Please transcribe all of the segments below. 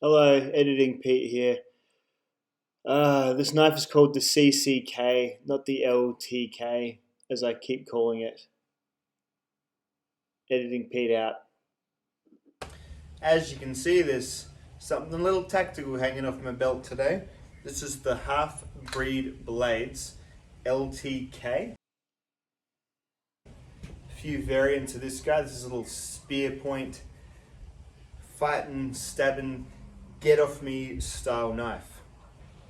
Hello, Editing Pete here. This knife is called the CCK, not the LTK, as I keep calling it. Editing Pete out. As you can see, there's something a little tactical hanging off my belt today. This is the Halfbreed Blades LTK. A few variants of this guy. This is a little spear point, fighting, stabbing, get off me style knife.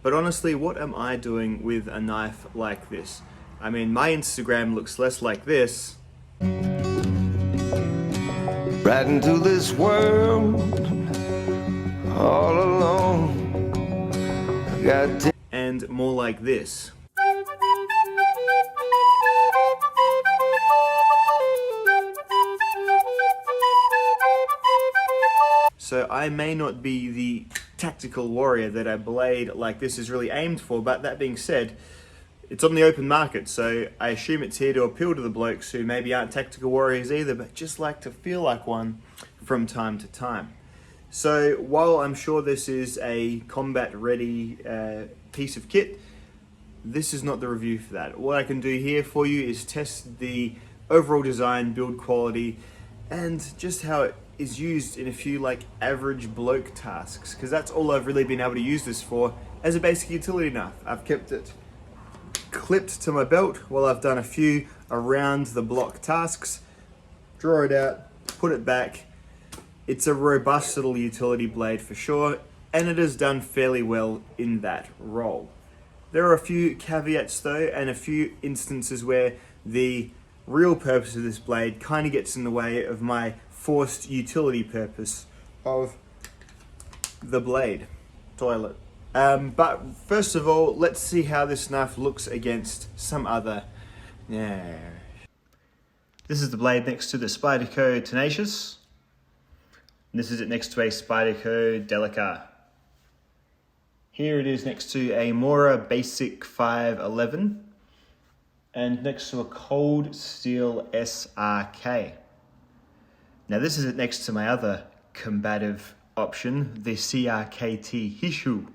But honestly, what am I doing with a knife like this? I mean, my Instagram looks less like this. Right into this world, all alone. And more like this. So I may not be the tactical warrior that a blade like this is really aimed for, but that being said, it's on the open market, so I assume it's here to appeal to the blokes who maybe aren't tactical warriors either, but just like to feel like one from time to time. So while I'm sure this is a combat ready piece of kit, this is not the review for that. What I can do here for you is test the overall design, build quality, and just how it is used in a few like average bloke tasks, because that's all I've really been able to use this for as a basic utility knife. I've kept it clipped to my belt while I've done a few around the block tasks, draw it out, put it back. It's a robust little utility blade for sure, and it has done fairly well in that role. There are a few caveats though, and a few instances where the real purpose of this blade kind of gets in the way of my forced utility purpose of the blade. Toilet. But first of all, let's see how this knife looks against some other. Yeah. This is the blade next to the Spyderco Tenacious. And this is it next to a Spyderco Delica. Here it is next to a Mora Basic 511. And next to a Cold Steel SRK. Now this is it next to my other combative option, the CRKT Hishu.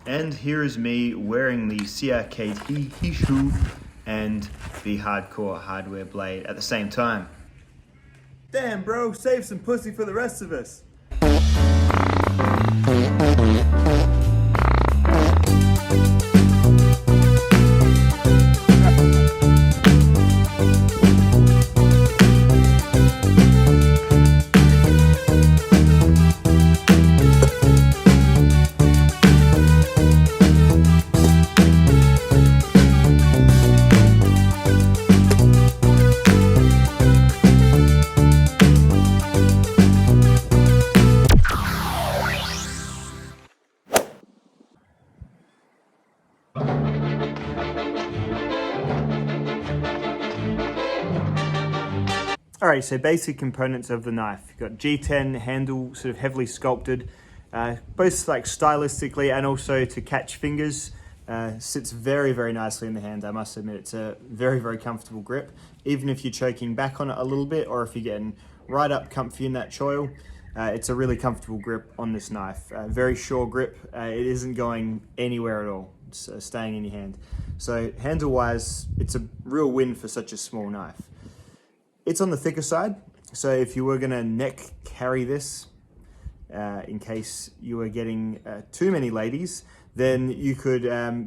And here is me wearing the CRKT Hishu and the hardcore hardware blade at the same time. Damn bro, save some pussy for the rest of us. Alright, so basic components of the knife. You've got G10 handle, sort of heavily sculpted, both like stylistically and also to catch fingers. Sits very, very nicely in the hand, I must admit. It's a very, very comfortable grip, even if you're choking back on it a little bit or if you're getting right up comfy in that choil. It's a really comfortable grip on this knife. Very sure grip. It isn't going anywhere at all. It's staying in your hand. So handle-wise, it's a real win for such a small knife. It's on the thicker side, so if you were gonna neck carry this, in case you were getting too many ladies, then you could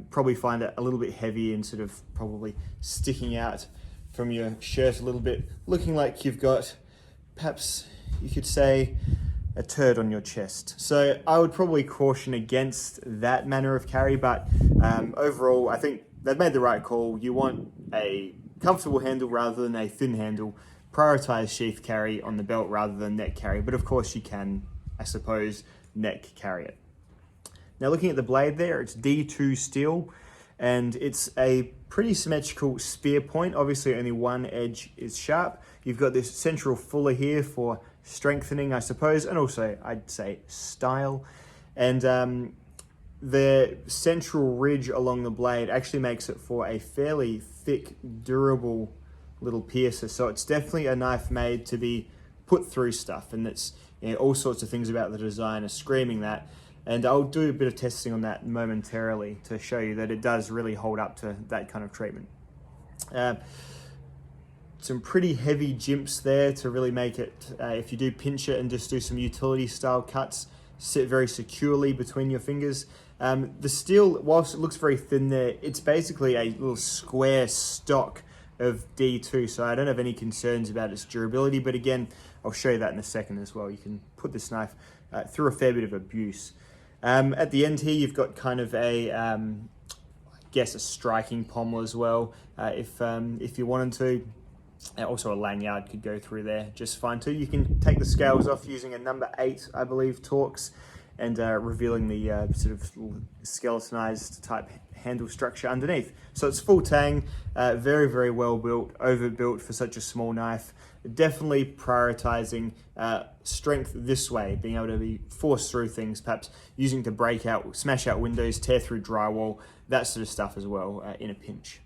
probably find it a little bit heavy and sort of probably sticking out from your shirt a little bit, looking like you've got, perhaps you could say, a turd on your chest. So I would probably caution against that manner of carry, but overall, I think they've made the right call. You want a comfortable handle rather than a thin handle. Prioritize sheath carry on the belt rather than neck carry, but of course you can, I suppose, neck carry it. Now looking at the blade there, it's D2 steel, and it's a pretty symmetrical spear point. Obviously only one edge is sharp. You've got this central fuller here for strengthening, I suppose, and also I'd say style. And the central ridge along the blade actually makes it for a fairly thick, durable little piercer. So it's definitely a knife made to be put through stuff, and it's You know, all sorts of things about the design are screaming that. And I'll do a bit of testing on that momentarily to show you that it does really hold up to that kind of treatment. Some pretty heavy jimps there to really make it, if you do pinch it and just do some utility style cuts, sit very securely between your fingers. The steel, whilst it looks very thin there, it's basically a little square stock of D2, so I don't have any concerns about its durability, but again, I'll show you that in a second as well. You can put this knife through a fair bit of abuse. At the end here, you've got kind of a, I guess a striking pommel as well, if you wanted to. Also a lanyard could go through there just fine too. You can take the scales off using a number 8, I believe, Torx, and revealing the sort of skeletonized type handle structure underneath. So it's full tang, very, very well built, overbuilt for such a small knife. Definitely prioritizing strength this way, being able to be forced through things, perhaps using to break out, smash out windows, tear through drywall, that sort of stuff as well in a pinch.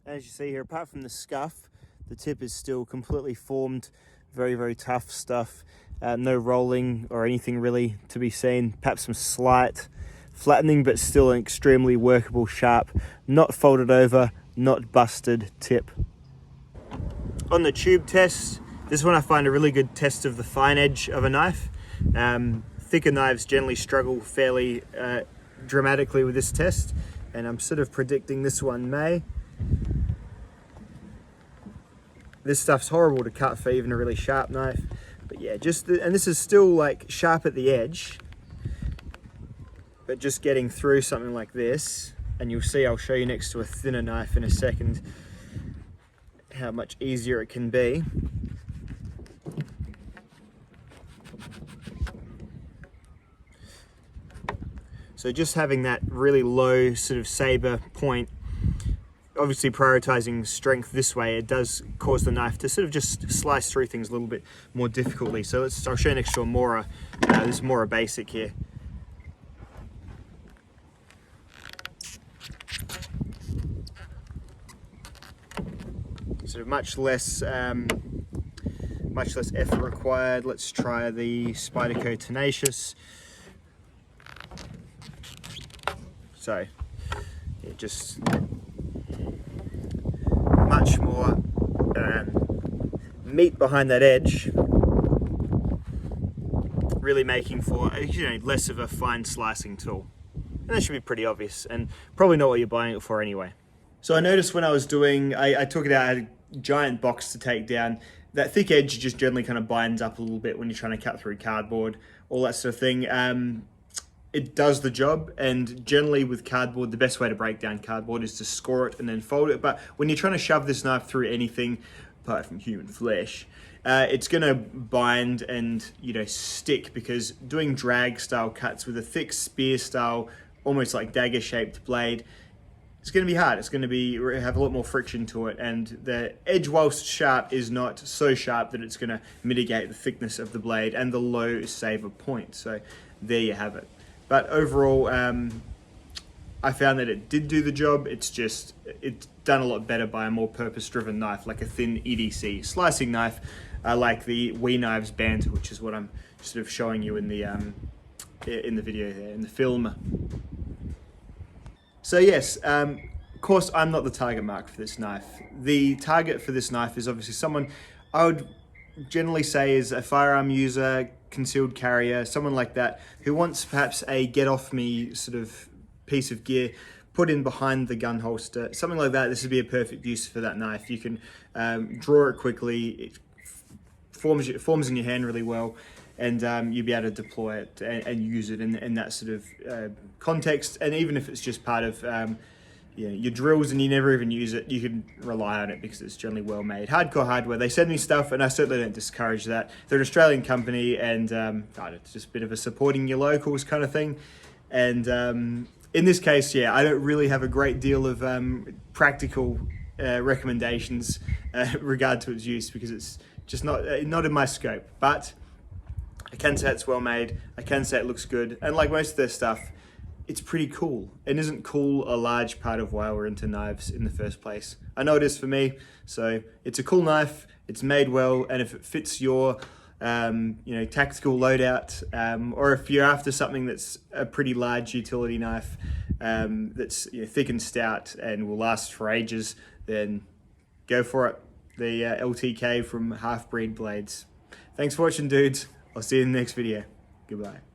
As you see here, apart from the scuff, the tip is still completely formed, very, very tough stuff. No rolling or anything really to be seen. Perhaps some slight flattening, but still an extremely workable, sharp, not folded over, not busted tip. On the tube test, this one I find a really good test of the fine edge of a knife. Thicker knives generally struggle fairly dramatically with this test, and I'm sort of predicting this one may. This stuff's horrible to cut for even a really sharp knife, but yeah, and this is still like sharp at the edge, but just getting through something like this, and you'll see, I'll show you next to a thinner knife in a second how much easier it can be. So just having that really low sort of saber point, obviously prioritizing strength this way, it does cause the knife to sort of just slice through things a little bit more difficultly. So I'll show you next to a Mora, this is Mora Basic here. So much less effort required. Let's try the Spyderco Tenacious. So yeah, just much more meat behind that edge, really making for, you know, less of a fine slicing tool. And that should be pretty obvious, and probably not what you're buying it for anyway. So I noticed when I was doing, I took it out, I had a giant box to take down. That thick edge just generally kind of binds up a little bit when you're trying to cut through cardboard, all that sort of thing. It does the job, and generally with cardboard, the best way to break down cardboard is to score it and then fold it. But when you're trying to shove this knife through anything apart from human flesh, it's going to bind and, you know, stick, because doing drag style cuts with a thick spear style, almost like dagger shaped blade, it's going to be hard. It's going to have a lot more friction to it, and the edge, whilst sharp, is not so sharp that it's going to mitigate the thickness of the blade and the low saber point. So there you have it. But overall, I found that it did do the job. It's done a lot better by a more purpose-driven knife, like a thin EDC slicing knife, like the We Knives Banter, which is what I'm sort of showing you in the video here, in the film. So yes, of course, I'm not the target mark for this knife. The target for this knife is obviously someone I would generally say is a firearm user, concealed carrier, someone like that, who wants perhaps a get off me sort of piece of gear put in behind the gun holster, something like that. This would be a perfect use for that knife. You can draw it quickly, it forms in your hand really well, and you'll be able to deploy it and use it in that sort of context. And even if it's just part of your drills and you never even use it, you can rely on it because it's generally well made. Hardcore Hardware, they send me stuff, and I certainly don't discourage that. They're an Australian company, and it's just a bit of a supporting your locals kind of thing. And in this case, yeah, I don't really have a great deal of practical recommendations regard to its use, because it's just not in my scope. But I can say it's well made. I can say it looks good, and like most of their stuff, it's pretty cool. And isn't cool a large part of why we're into knives in the first place? I know it is for me. So it's a cool knife. It's made well, and if it fits your tactical loadout, or if you're after something that's a pretty large utility knife, that's thick and stout and will last for ages, then go for it. The LTK from Halfbreed Blades. Thanks for watching, dudes. I'll see you in the next video. Goodbye.